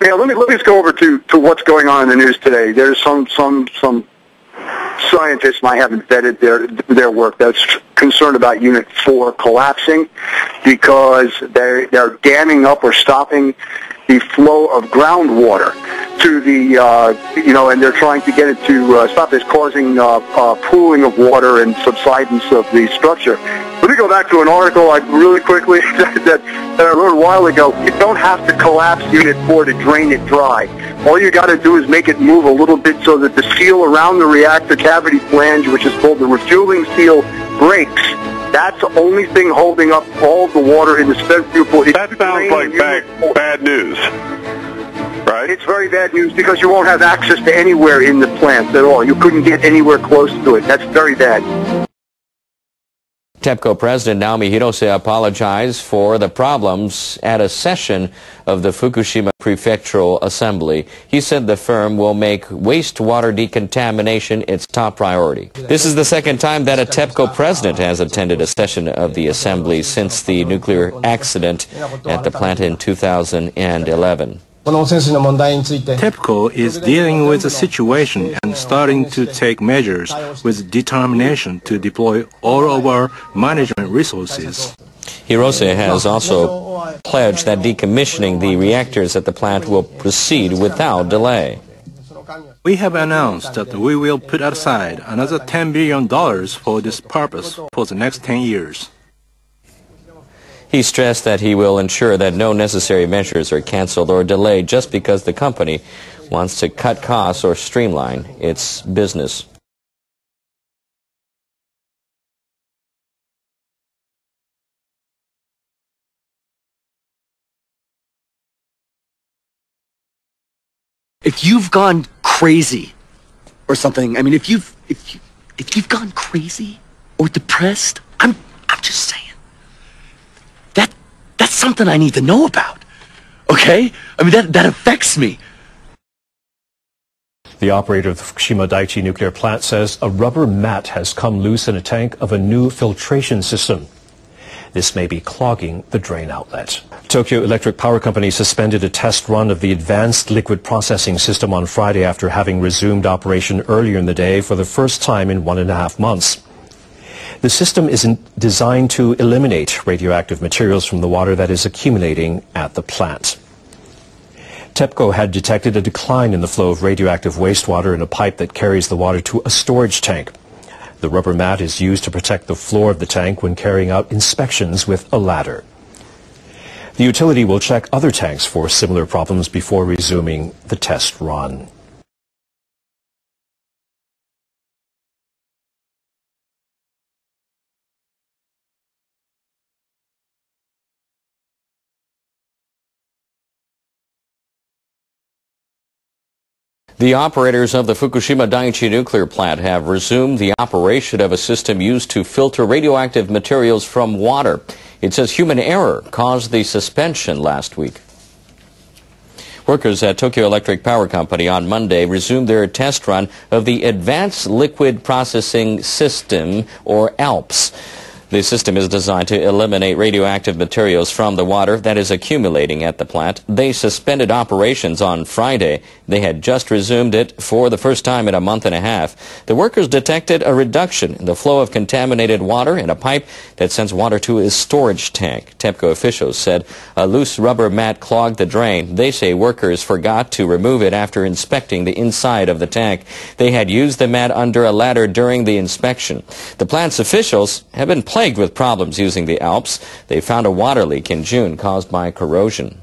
Yeah, let me just go over to what's going on in the news today. There's some scientists, and I haven't vetted their work, that's concerned about Unit 4 collapsing because they're damming up or stopping the flow of groundwater to the, and they're trying to get it to stop this, causing pooling of water and subsidence of the structure. Let me go back to an article really quickly that I wrote a while ago. You don't have to collapse Unit 4 to drain it dry. All you got to do is make it move a little bit so that the seal around the reactor cavity flange, which is called the refueling seal, breaks. That's the only thing holding up all the water in the centrifugal. That sounds like bad news, right? It's very bad news because you won't have access to anywhere in the plant at all. You couldn't get anywhere close to it. That's very bad. TEPCO President Naomi Hirose apologized for the problems at a session of the Fukushima Prefectural Assembly. He said the firm will make wastewater decontamination its top priority. This is the second time that a TEPCO president has attended a session of the assembly since the nuclear accident at the plant in 2011. TEPCO is dealing with the situation and starting to take measures with determination to deploy all of our management resources. Hirose has also pledged that decommissioning the reactors at the plant will proceed without delay. We have announced that we will put aside another $10 billion for this purpose for the next 10 years. He stressed that he will ensure that no necessary measures are canceled or delayed just because the company wants to cut costs or streamline its business. If you've gone crazy or something, I mean, if you've gone crazy or depressed, I'm just saying. That's something I need to know about, okay? I mean, that affects me. The operator of the Fukushima Daiichi nuclear plant says a rubber mat has come loose in a tank of a new filtration system. This may be clogging the drain outlet. Tokyo Electric Power Company suspended a test run of the advanced liquid processing system on Friday after having resumed operation earlier in the day for the first time in 1.5 months. The system is designed to eliminate radioactive materials from the water that is accumulating at the plant. TEPCO had detected a decline in the flow of radioactive wastewater in a pipe that carries the water to a storage tank. The rubber mat is used to protect the floor of the tank when carrying out inspections with a ladder. The utility will check other tanks for similar problems before resuming the test run. The operators of the Fukushima Daiichi nuclear plant have resumed the operation of a system used to filter radioactive materials from water. It says human error caused the suspension last week. Workers at Tokyo Electric Power Company on Monday resumed their test run of the Advanced Liquid Processing System, or ALPS. The system is designed to eliminate radioactive materials from the water that is accumulating at the plant. They suspended operations on Friday. They had just resumed it for the first time in a month and a half. The workers detected a reduction in the flow of contaminated water in a pipe that sends water to a storage tank. TEPCO officials said a loose rubber mat clogged the drain. They say workers forgot to remove it after inspecting the inside of the tank. They had used the mat under a ladder during the inspection. The plant's officials have been plagued with problems using the ALPS. They found a water leak in June caused by corrosion.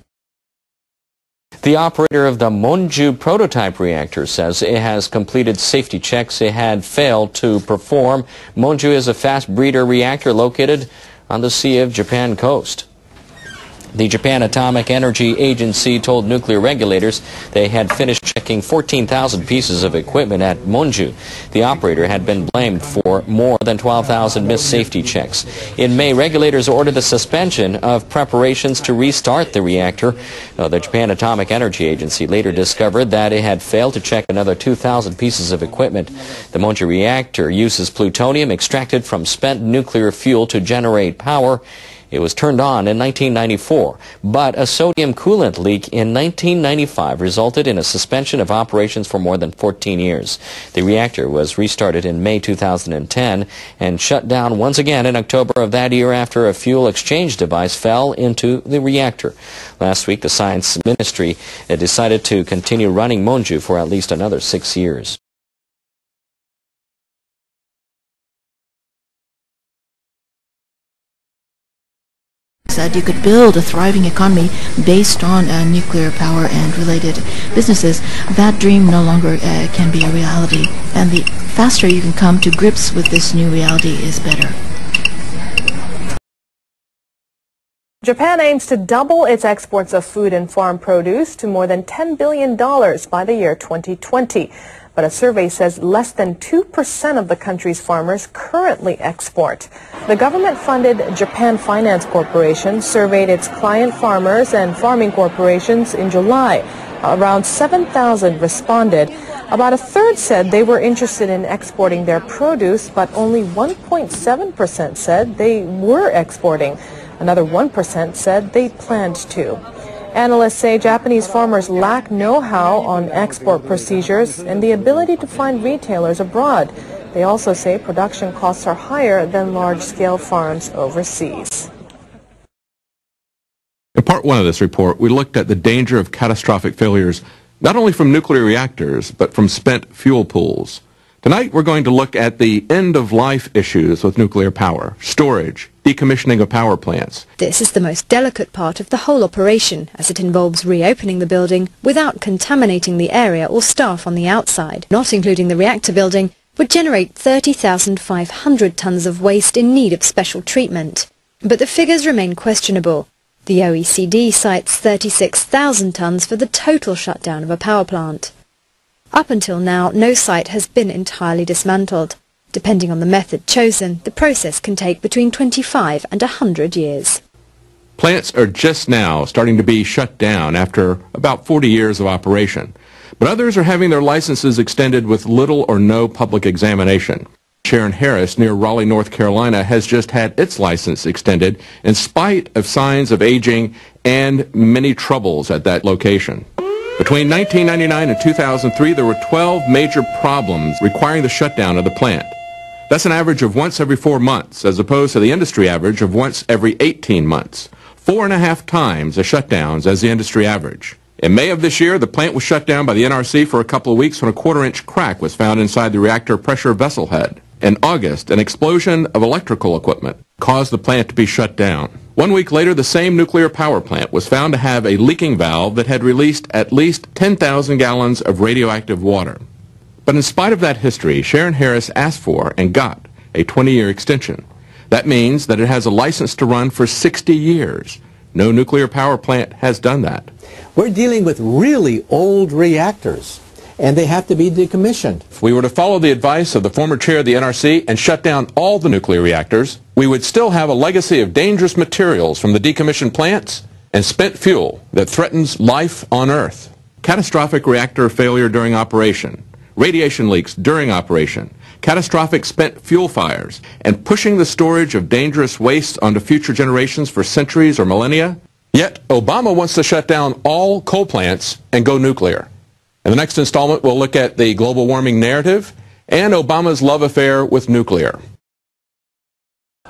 The operator of the Monju prototype reactor says it has completed safety checks it had failed to perform. Monju is a fast breeder reactor located on the Sea of Japan coast. The Japan Atomic Energy Agency told nuclear regulators they had finished checking 14,000 pieces of equipment at Monju. The operator had been blamed for more than 12,000 missed safety checks. In May, regulators ordered the suspension of preparations to restart the reactor. The Japan Atomic Energy Agency later discovered that it had failed to check another 2,000 pieces of equipment. The Monju reactor uses plutonium extracted from spent nuclear fuel to generate power. It was turned on in 1994, but a sodium coolant leak in 1995 resulted in a suspension of operations for more than 14 years. The reactor was restarted in May 2010 and shut down once again in October of that year after a fuel exchange device fell into the reactor. Last week, the Science Ministry decided to continue running Monju for at least another 6 years. Said you could build a thriving economy based on nuclear power and related businesses. That dream no longer can be a reality, and the faster you can come to grips with this new reality is better. Japan aims to double its exports of food and farm produce to more than $10 billion by the year 2020. But a survey says less than 2% of the country's farmers currently export. The government-funded Japan Finance Corporation surveyed its client farmers and farming corporations in July. Around 7,000 responded. About a third said they were interested in exporting their produce, but only 1.7% said they were exporting. Another 1% said they planned to. Analysts say Japanese farmers lack know-how on export procedures and the ability to find retailers abroad. They also say production costs are higher than large-scale farms overseas. In part one of this report, we looked at the danger of catastrophic failures, not only from nuclear reactors, but from spent fuel pools. Tonight, we're going to look at the end-of-life issues with nuclear power, storage, decommissioning of power plants. This is the most delicate part of the whole operation, as it involves reopening the building without contaminating the area or staff on the outside. Not including the reactor building would generate 30,500 tons of waste in need of special treatment. But the figures remain questionable. The OECD cites 36,000 tons for the total shutdown of a power plant. Up until now, no site has been entirely dismantled. Depending on the method chosen, the process can take between 25 and 100 years. Plants are just now starting to be shut down after about 40 years of operation, but others are having their licenses extended with little or no public examination. Sharon Harris, near Raleigh, North Carolina, has just had its license extended in spite of signs of aging and many troubles at that location. Between 1999 and 2003, there were 12 major problems requiring the shutdown of the plant. That's an average of once every 4 months, as opposed to the industry average of once every 18 months. 4.5 times the shutdowns as the industry average. In May of this year, the plant was shut down by the NRC for a couple of weeks when a 1/4-inch crack was found inside the reactor pressure vessel head. In August, an explosion of electrical equipment caused the plant to be shut down. 1 week later, the same nuclear power plant was found to have a leaking valve that had released at least 10,000 gallons of radioactive water. But in spite of that history, Sharon Harris asked for and got a 20-year extension. That means that it has a license to run for 60 years. No nuclear power plant has done that. We're dealing with really old reactors, and they have to be decommissioned. If we were to follow the advice of the former chair of the NRC and shut down all the nuclear reactors, we would still have a legacy of dangerous materials from the decommissioned plants and spent fuel that threatens life on Earth. Catastrophic reactor failure during operation, radiation leaks during operation, catastrophic spent fuel fires, and pushing the storage of dangerous waste onto future generations for centuries or millennia. Yet, Obama wants to shut down all coal plants and go nuclear. In the next installment, we'll look at the global warming narrative and Obama's love affair with nuclear.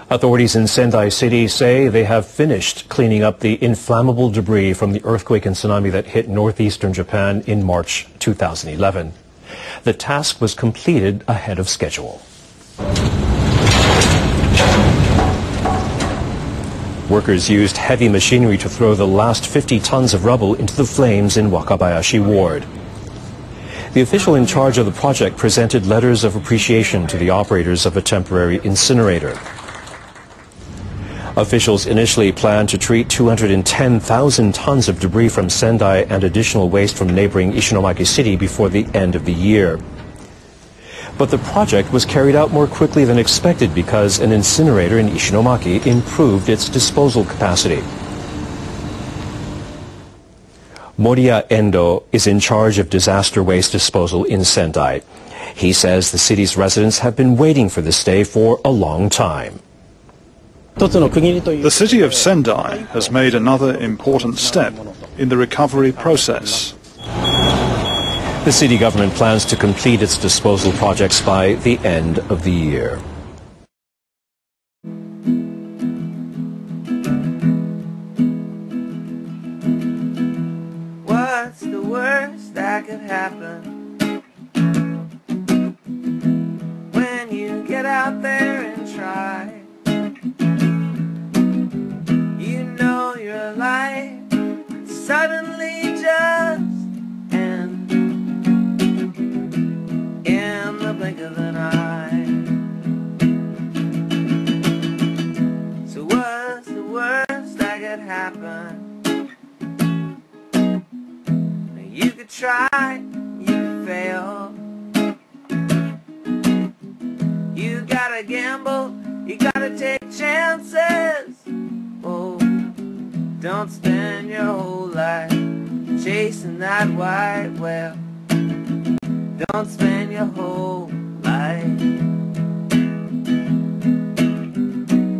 Authorities in Sendai City say they have finished cleaning up the inflammable debris from the earthquake and tsunami that hit northeastern Japan in March 2011. The task was completed ahead of schedule. Workers used heavy machinery to throw the last 50 tons of rubble into the flames in Wakabayashi Ward. The official in charge of the project presented letters of appreciation to the operators of a temporary incinerator. Officials initially planned to treat 210,000 tons of debris from Sendai and additional waste from neighboring Ishinomaki City before the end of the year. But the project was carried out more quickly than expected because an incinerator in Ishinomaki improved its disposal capacity. Moriya Endo is in charge of disaster waste disposal in Sendai. He says the city's residents have been waiting for this day for a long time. The city of Sendai has made another important step in the recovery process. The city government plans to complete its disposal projects by the end of the year. What's the worst that could happen when you get out there and try? You know your life suddenly just end in the blink of an eye. So what's the worst that could happen? You could try, you could fail. You gotta gamble, you gotta take chances. Oh, don't spend your whole life chasing that white whale. Don't spend your whole life.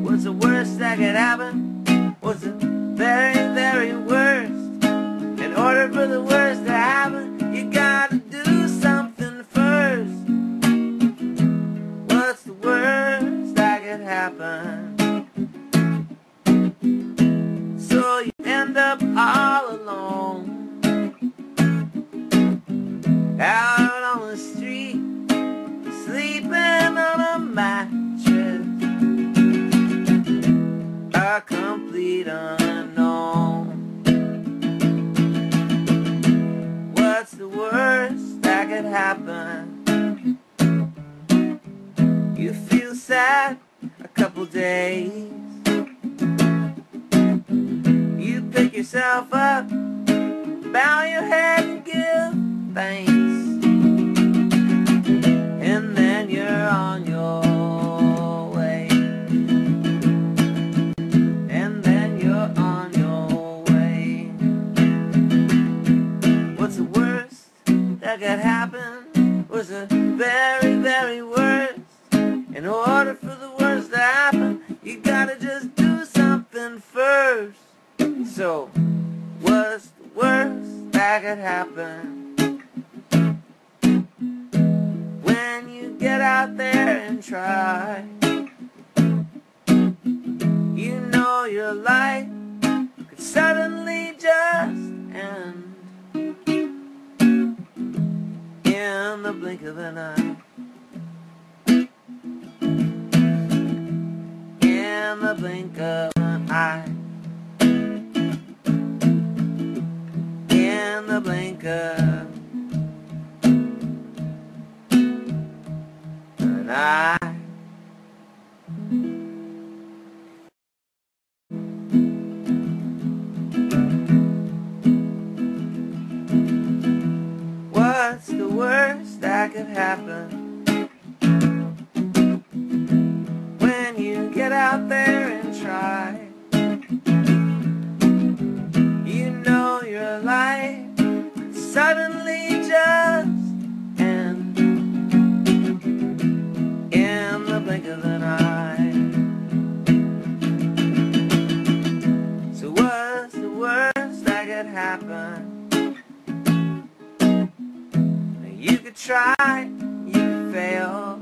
What's the worst that could happen? What's the very, very worst? In order for the worst to happen, you gotta do something first. What's the worst that could happen? So you end up all alone, out on the street, sleeping on a mattress, a complete unknown. What's the worst that could happen? You feel sad a couple days. You pick yourself up, bow your head and give thanks, and then you're on your way. And then you're on your way. What's the worst that could happen? Was the very, very worst. In order for the worst to happen, you gotta just do something first. So, what's the worst that could happen? When you get out there and try, you know your life could suddenly just end in the blink of an eye. In the blink of an eye. In the blink of an eye. What's the worst that could happen? When you get out there and try, you know your life suddenly just end in the blink of an eye. So what's the worst that could happen? You could try, you could fail.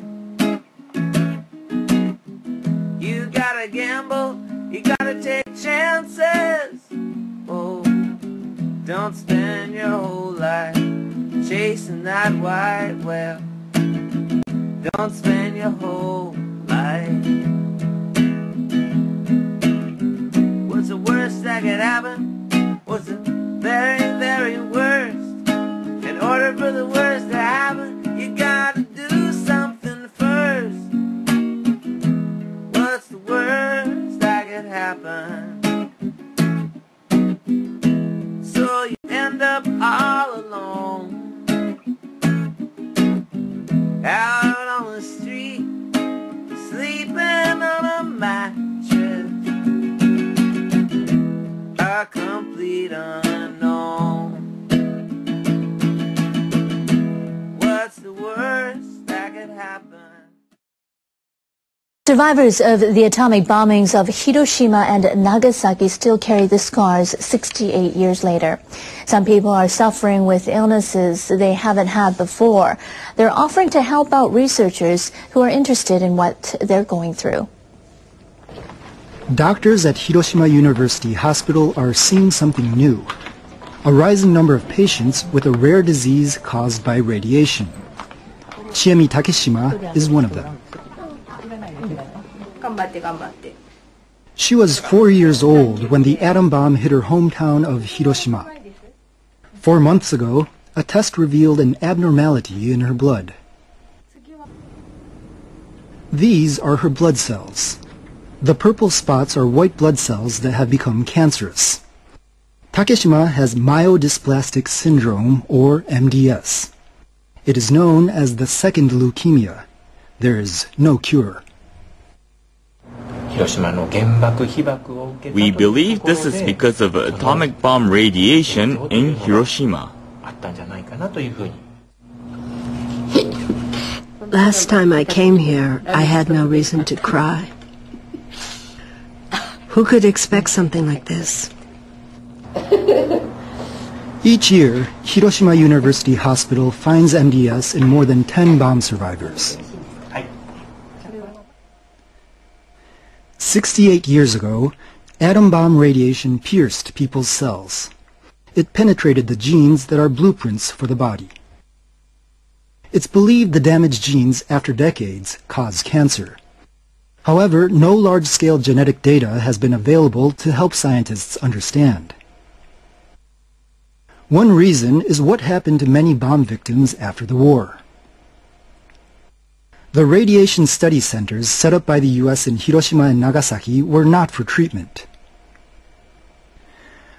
You gotta gamble, you gotta take chances. Oh, don't spend your whole life chasing that white whale. Don't spend your whole life. What's the worst that could happen? What's the very, very worst? In order for the worst to happen, you gotta do something first. What's the worst that could happen? So you end up all alone, out on the street, sleeping Survivors of the atomic bombings of Hiroshima and Nagasaki still carry the scars 68 years later. Some people are suffering with illnesses they haven't had before. They're offering to help out researchers who are interested in what they're going through. Doctors at Hiroshima University Hospital are seeing something new. A rising number of patients with a rare disease caused by radiation. Chiemi Takeshima is one of them. She was 4 years old when the atom bomb hit her hometown of Hiroshima. 4 months ago, a test revealed an abnormality in her blood. These are her blood cells. The purple spots are white blood cells that have become cancerous. Takeshima has myelodysplastic syndrome, or MDS. It is known as the second leukemia. There is no cure. We believe this is because of atomic bomb radiation in Hiroshima. Last time I came here, I had no reason to cry. Who could expect something like this? Each year, Hiroshima University Hospital finds MDS in more than 10 bomb survivors. 68 years ago, atom bomb radiation pierced people's cells. It penetrated the genes that are blueprints for the body. It's believed the damaged genes, after decades, cause cancer. However, no large-scale genetic data has been available to help scientists understand. One reason is what happened to many bomb victims after the war. The radiation study centers set up by the U.S. in Hiroshima and Nagasaki were not for treatment.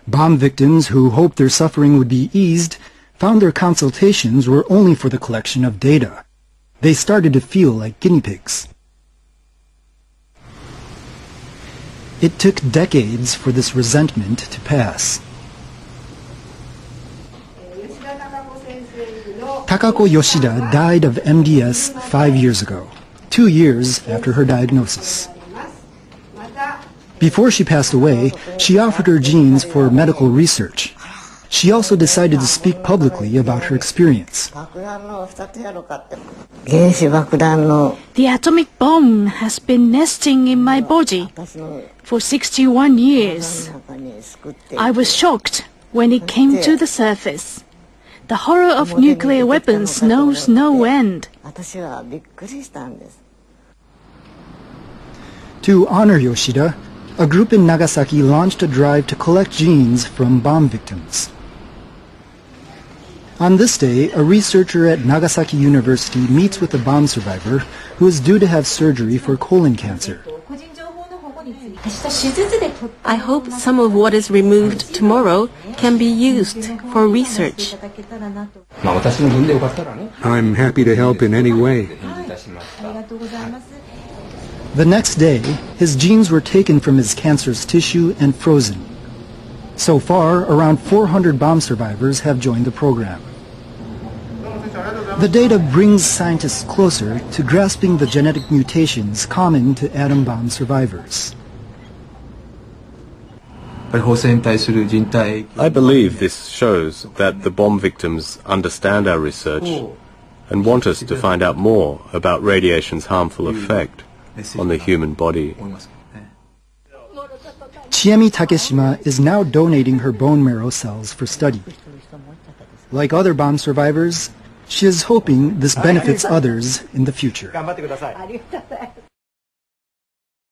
Bomb victims who hoped their suffering would be eased found their consultations were only for the collection of data. They started to feel like guinea pigs. It took decades for this resentment to pass. Takako Yoshida died of MDS 5 years ago, 2 years after her diagnosis. Before she passed away, she offered her genes for medical research. She also decided to speak publicly about her experience. The atomic bomb has been nesting in my body for 61 years. I was shocked when it came to the surface. The horror of nuclear weapons knows no end. To honor Yoshida, a group in Nagasaki launched a drive to collect genes from bomb victims. On this day, a researcher at Nagasaki University meets with a bomb survivor who is due to have surgery for colon cancer. I hope some of what is removed tomorrow can be used for research. I'm happy to help in any way. The next day, his genes were taken from his cancerous tissue and frozen. So far, around 400 bomb survivors have joined the program. The data brings scientists closer to grasping the genetic mutations common to atom bomb survivors. I believe this shows that the bomb victims understand our research and want us to find out more about radiation's harmful effect on the human body. Chiemi Takeshima is now donating her bone marrow cells for study. Like other bomb survivors, she is hoping this benefits others in the future.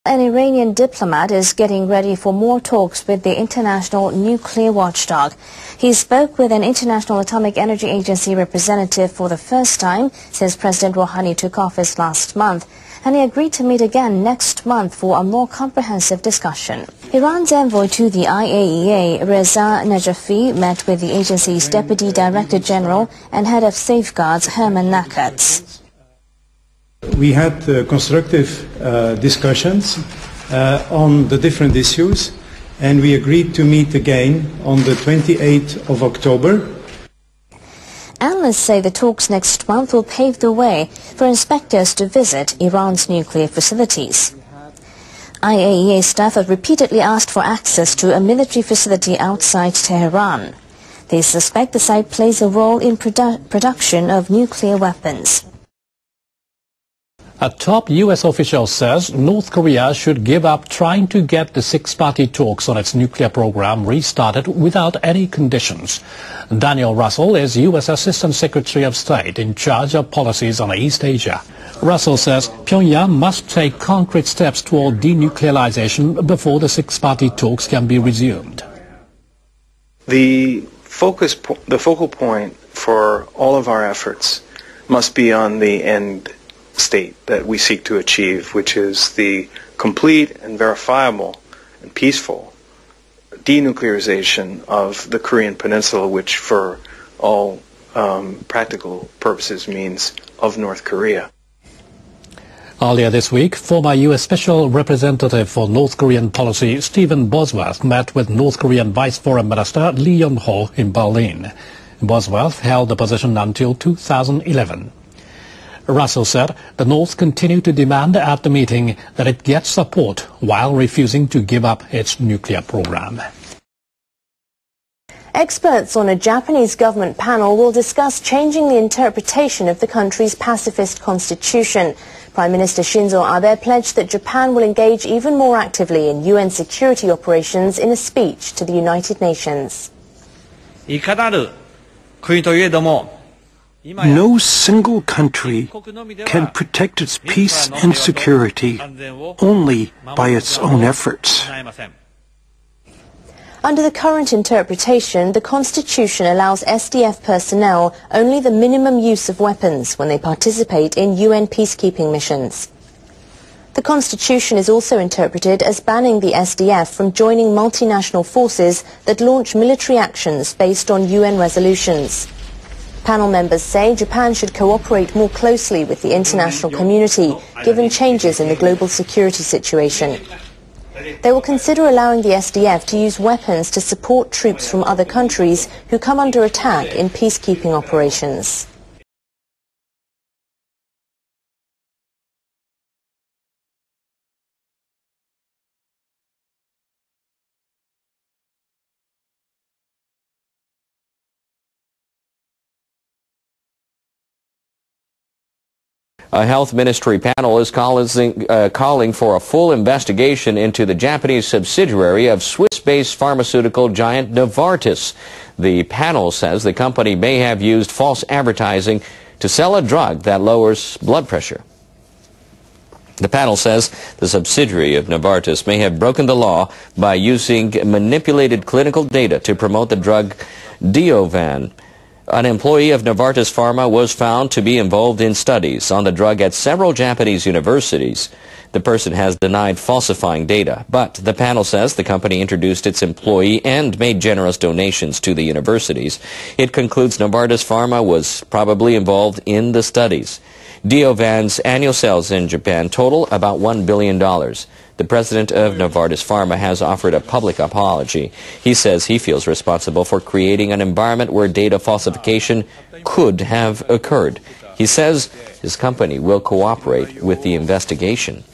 An Iranian diplomat is getting ready for more talks with the international nuclear watchdog. He spoke with an International Atomic Energy Agency representative for the first time since President Rouhani took office last month, and he agreed to meet again next month for a more comprehensive discussion. Iran's envoy to the IAEA, Reza Najafi, met with the agency's Deputy Director General and Head of Safeguards, Herman Nakatz. We had constructive discussions on the different issues, and we agreed to meet again on the 28th of October. Analysts say the talks next month will pave the way for inspectors to visit Iran's nuclear facilities. IAEA staff have repeatedly asked for access to a military facility outside Tehran. They suspect the site plays a role in production of nuclear weapons. A top U.S. official says North Korea should give up trying to get the six-party talks on its nuclear program restarted without any conditions. Daniel Russell is U.S. Assistant Secretary of State in charge of policies on East Asia. Russell says Pyongyang must take concrete steps toward denuclearization before the six-party talks can be resumed. The focal point for all of our efforts must be on the end state that we seek to achieve, which is the complete and verifiable and peaceful denuclearization of the Korean Peninsula, which for all practical purposes means of North Korea. Earlier this week, former U.S. Special Representative for North Korean Policy Stephen Bosworth met with North Korean Vice Foreign Minister Lee Yong-ho in Berlin. Bosworth held the position until 2011. Russell said the North continued to demand at the meeting that it get support while refusing to give up its nuclear program. Experts on a Japanese government panel will discuss changing the interpretation of the country's pacifist constitution. Prime Minister Shinzo Abe pledged that Japan will engage even more actively in UN security operations in a speech to the United Nations. No single country can protect its peace and security only by its own efforts. Under the current interpretation, the Constitution allows SDF personnel only the minimum use of weapons when they participate in UN peacekeeping missions. The Constitution is also interpreted as banning the SDF from joining multinational forces that launch military actions based on UN resolutions. Panel members say Japan should cooperate more closely with the international community, given changes in the global security situation. They will consider allowing the SDF to use weapons to support troops from other countries who come under attack in peacekeeping operations. A health ministry panel is calling for a full investigation into the Japanese subsidiary of Swiss-based pharmaceutical giant Novartis. The panel says the company may have used false advertising to sell a drug that lowers blood pressure. The panel says the subsidiary of Novartis may have broken the law by using manipulated clinical data to promote the drug Diovan. An employee of Novartis Pharma was found to be involved in studies on the drug at several Japanese universities. The person has denied falsifying data, but the panel says the company introduced its employee and made generous donations to the universities. It concludes Novartis Pharma was probably involved in the studies. Diovan's annual sales in Japan total about $1 billion. The president of Novartis Pharma has offered a public apology. He says he feels responsible for creating an environment where data falsification could have occurred. He says his company will cooperate with the investigation.